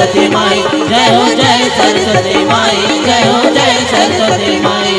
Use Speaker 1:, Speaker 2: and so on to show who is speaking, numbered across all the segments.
Speaker 1: सरस्वती माई, जय हो जय सरस्वती माई, जय हो जय सरस्वती माई।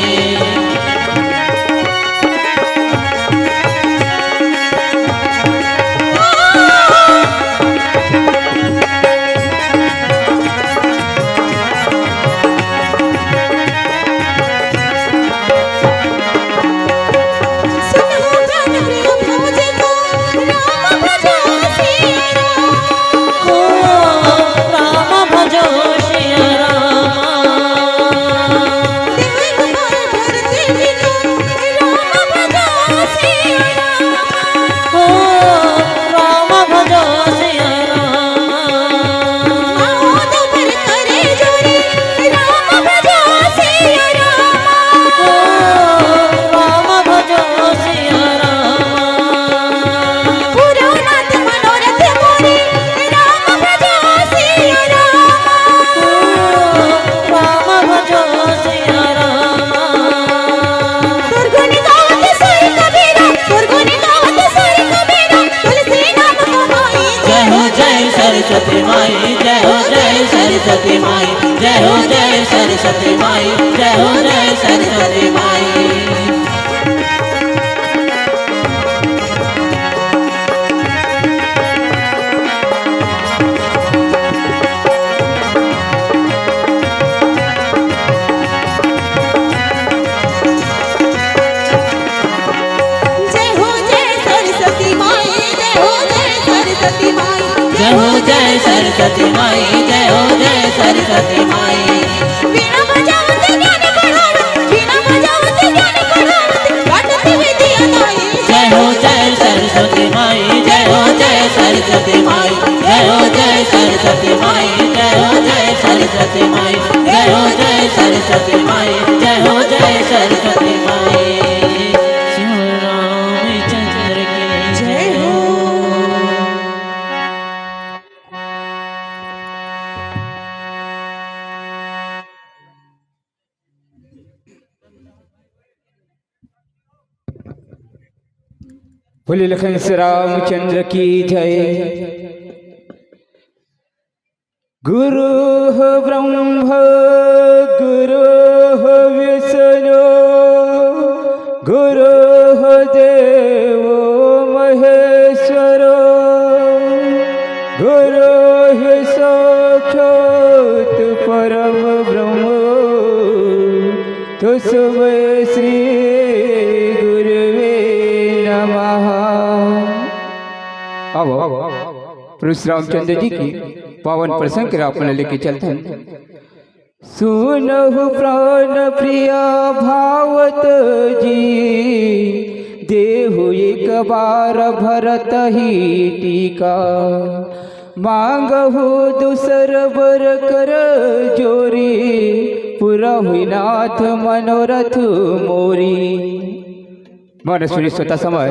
Speaker 1: सरस्वती माई, जय हो जय सरस्वती माई, जय हो जय सरस्वती माई, जय हो जय सरस्वती माई। जय हो जय सरस्वती माई, जय हो जय सरस्वती माई। वीणा बजावते ज्ञान बढ़ावते, वीणा बजावते ज्ञान बढ़ावते, गाते विद्या दाई। जय हो जय सरस्वती माई, जय हो जय सरस्वती माई, जय हो जय सरस्वती माई, जय हो जय सरस्वती माई, जय हो जय सरस्वती माई, जय हो जय सरस्वती माई। श्री रामचंद्र की जय हो।
Speaker 2: बोले लखन श्री रामचंद्र की जय। गुरु ब्रह्मा गुरु विष्णु गुरु देव महेश्वर गुरु साक्षात् परम ब्रह्म तस्मै श्री प्रभु रामचंद्र जी की पावन प्रसंग के अपने लेके चलते हैं। सुनहु प्राण प्रिया भावत जी देहु एक बार भरत ही टीका मांगहु दूसर बर कर जोरी पूरा हुई नाथ मनोरथ मोरी। मन सुनी स्वतः समय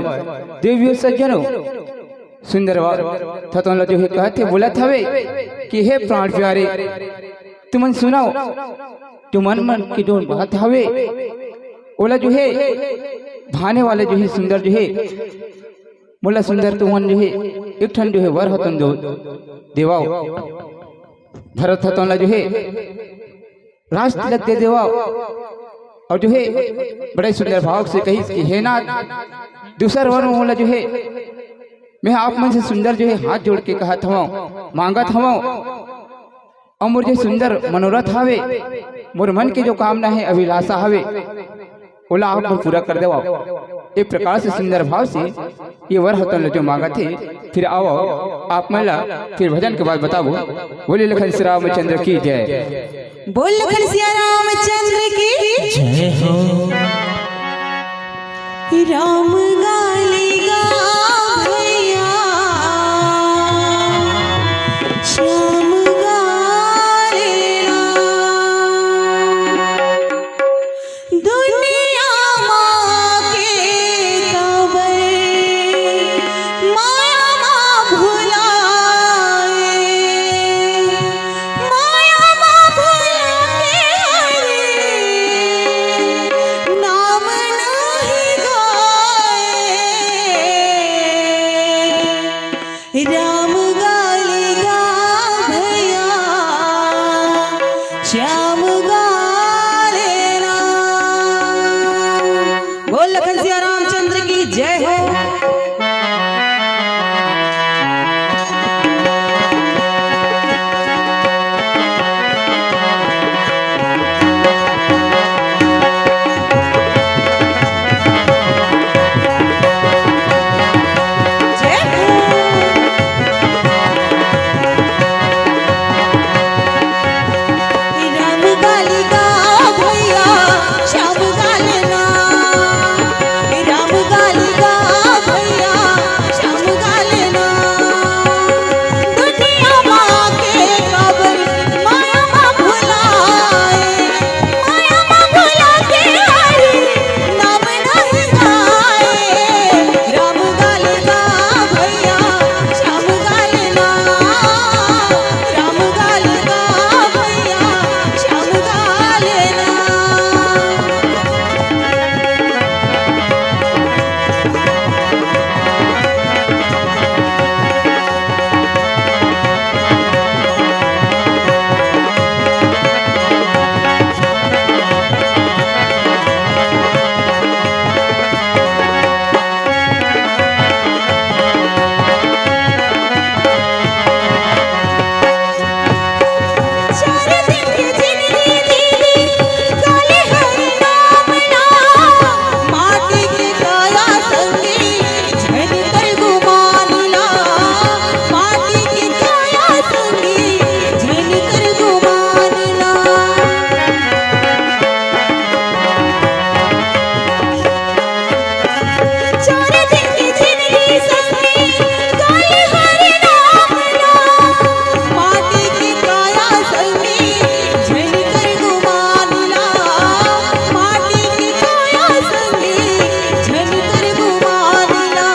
Speaker 2: देवियों सज्जनों सुंदर थतों जो है कहते बोला था कि हे प्राण प्यारे तुमन सुनाओ तुमन मन की जो बात हवे ओला जो है भाने वाले जो है सुंदर जो है बोला सुंदर तुमन जो है एक ठन जो है वर हतन जो देवाओ भरत हतन जो है राज तिलक दे देवाओ और जो है बड़े सुंदर भाव से कही कि हे नाथ दूसर वर बोला जो है मैं आप मन से सुंदर जो है हाथ जोड़ के कहा था मांगा था और मुझे सुंदर मनोरथ हवे मोर मन के जो कामना है अभिलाषा हवे ओला आप पूरा कर देवा। एक प्रकार से सुंदर भाव से ये वर हतन जो मांगा थे। फिर आओ आप मला फिर भजन के बाद बताओ। बोले लखन श्री रामचंद्र की जय।
Speaker 3: बोल लखन श्री रामचंद्र की
Speaker 1: जय हो।
Speaker 3: राम गालेगा भैया श्याम गालेगा दुनिया माँ के कबर माया माँ भुलाए माया माँ भुला के नाम नहीं गाए बोल लखन सिया रामचंद्र की जय हो। जय हो। राम गाली गा भैया श्याम गालना, राम गाली गा भैया श्याम गालना। दुनिया माँ के काबर माया माँ भुलाए, माया माँ भुला के हरि नाम नहीं गाए। राम गाली गा भैया श्याम गालना, राम गाली गा भैया श्याम गालना। चार दिन की जिंदगी दीदी काले हरि नाम ला, माटी की काया संगी झन कर गुमानिला, माटी की काया संगी झन कर गुमानिला। चार दिन की जिंदगी संगी काले हरि नाम ला, माटी की काया संगी झन कर गुमानिला, माटी की काया संगी झन कर गुमानिला।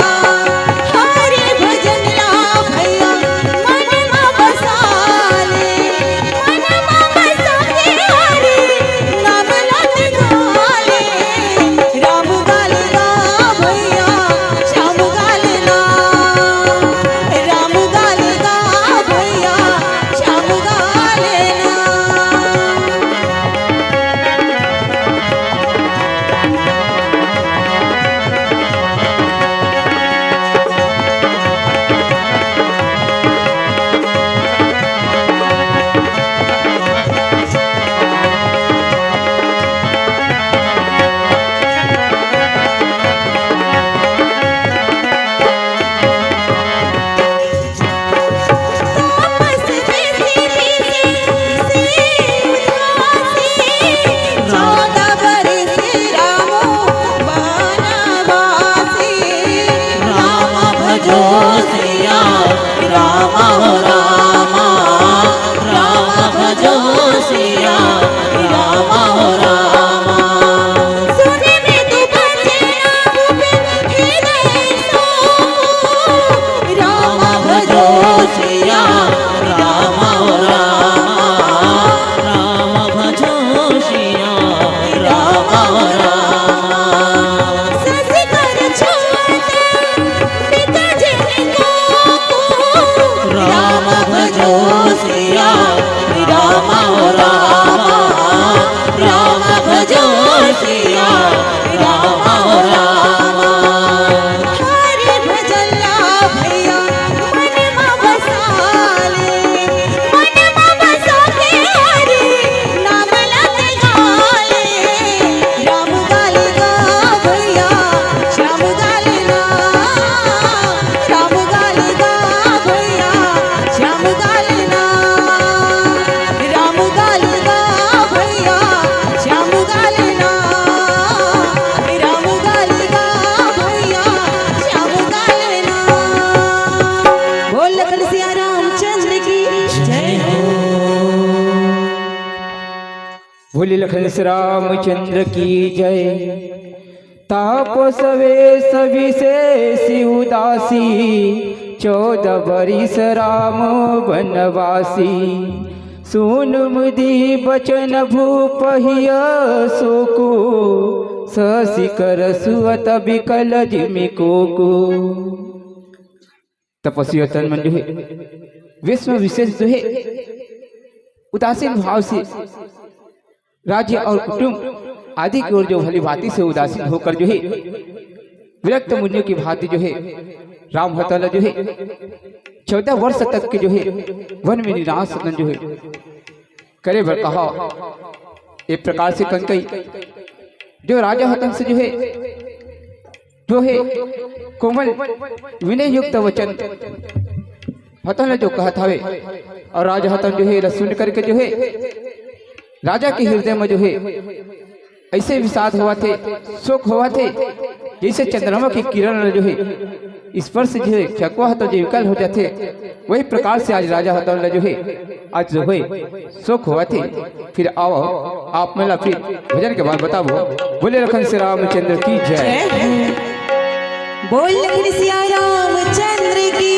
Speaker 3: हरि भजन ला भैया मन मा बसाले, मन मा बसाले हरि नाम लत गाले। राम गाली गा भैया श्याम गालना, राम गाली गा भैया श्याम गालना। तापस में सीधी सी उदासी, 14 बरस रामो वनवासी।
Speaker 1: राम भजो सिया राम हो रामा, राम भजो सिया राम हो रामा।
Speaker 3: सुने में तू बजना गोपिन हृदय सो, राम
Speaker 1: भजो सिया राम हो रामा, राम भजो सिया राम हो रामा।
Speaker 3: सस कर छोड़ पिता जन को,
Speaker 1: राम भजो सिया राम हो रामा, राम भजो सिया राम हो रामा।
Speaker 3: हरि भजन ला भैया मन मा बसाले, मन मा बसा के हरि नाम लत गाले। राम गाली गा भैया श्याम गालना, राम गाली गा भैया श्याम गालना, राम गाली गा भैया श्याम गालना, राम गाली गा भैया श्याम गालना। बोल लखन सिया रामचंद्र की जय हो।
Speaker 2: भोले लखन श्री रामचंद्र की जय। तापस वेश विशेष उदासी, 14 बरिस राम वनवासी। सुन मुदि बचन भूपहिय सोको, शशि कर सुअत विकल जिमि कोको। तपस्वी तन मन जो है विश्व विशेष जो है उदासीन भाव से राज्य और कुटुंब आदि की ओर जो भली भांति से उदासीन होकर जो है विरक्त मुनियों की भांति जो है राम हतल जो है 14 वर्ष तक के जो है वन में निराश सदन जो है करे भर कहा। एक प्रकार से कंकई जो राजा हतन से जो है कोमल विनय युक्त वचन हतन ने जो कहा था और राजा हतन जो है सुन करके जो है राजा के हृदय में जो है ऐसे विषाद हुआ थे, शोक हुआ थे, जैसे चंद्रमा की किरण जो है स्पर्श जो है चकवा तो जो विकल हो जाते, वही प्रकार से आज राजा हतौल जो है आज जो है शोक हुआ थे। फिर आओ आप मेला फिर भजन के बाद बताओ। बोले लखन श्री रामचंद्र की जय।
Speaker 3: बोल लखन सिया रामचंद्र की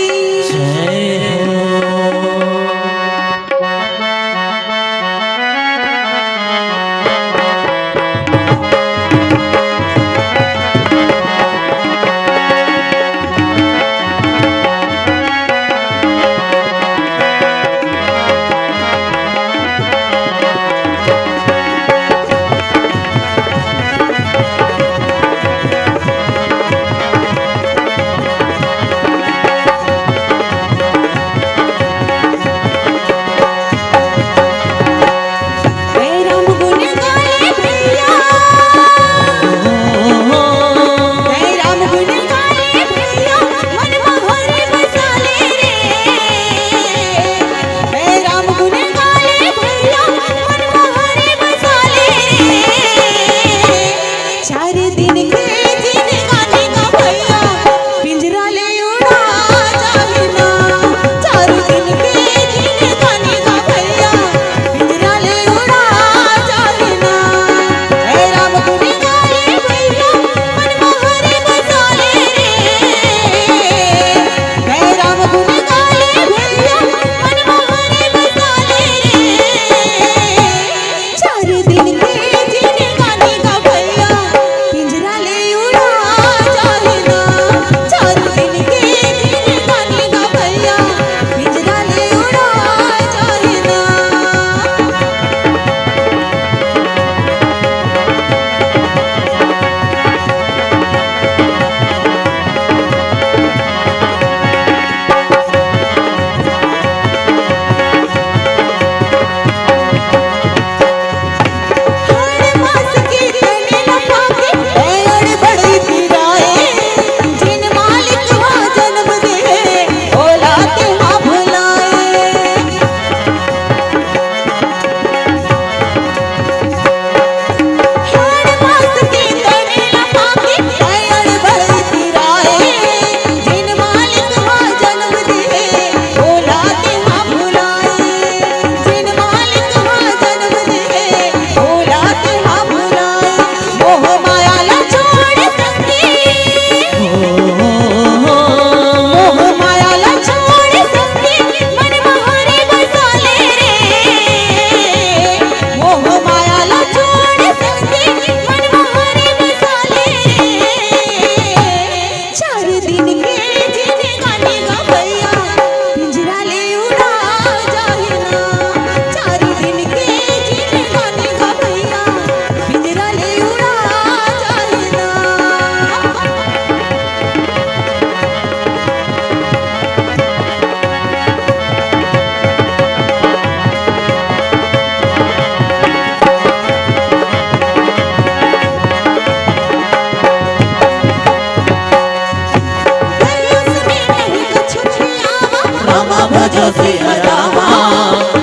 Speaker 1: भजो सिया रामा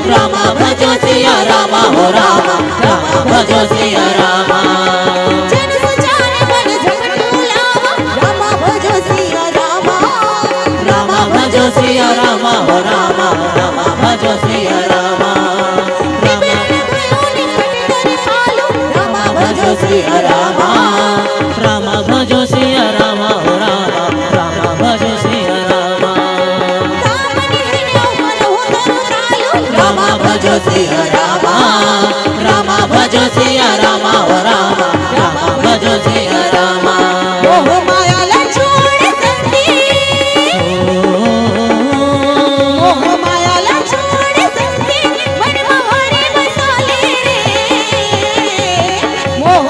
Speaker 1: रामा भजो सिया रामा हो रामा रामा भजो सिया रामा
Speaker 3: जन सुजान मन झपटुलावा रामा भजो सिया रामा
Speaker 1: रामा भजो सिया रामा हो रामा रामा भजो सिया रामा रामा भजो सिया रामा रामा भजो सिया रामा हो रामा रामा भजो सिया रामा रामा भजो सिया रामा रामा भजो सिया रामा हो रामा रामा भजो सिया रामा
Speaker 3: मोह माया ला छोड़ सकती मोह माया ला छोड़ सकती मन मोहरे बसाले रे मोह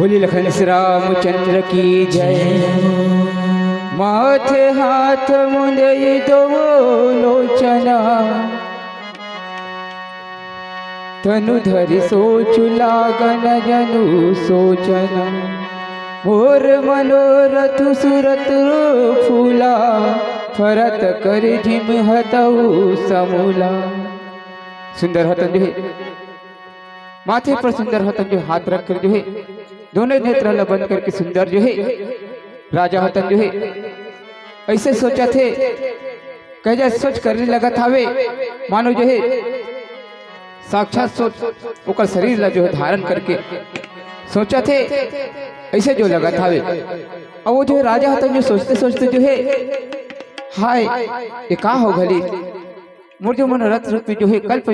Speaker 2: बोली लखन श्री रामचंद्र की जय। माथे हाथ मुंदे दो लोचना, तनु धरि सोचु लागन जनु सोचना। मोर मनोरथ सुरत फूला, फरत कर झिम हतऊ समूला। सुंदर हतन जो है माथे पर सुंदर हतन जो हाथ रख कर जो है दोनों नेत्र बंद करके सुंदर जो है राजा हतन जो है ऐसे सोचा थे कह जाए सोच करने लगा था वे मानो जो है साक्षात सोच ओकर शरीर ला जो है धारण करके सोचा थे ऐसे जो लगा था वे। अब वो जो है राजा हतन जो सोचते सोचते जो है हाय ये का हो गली मोर जो मनोरथ रूप में जो है कल्प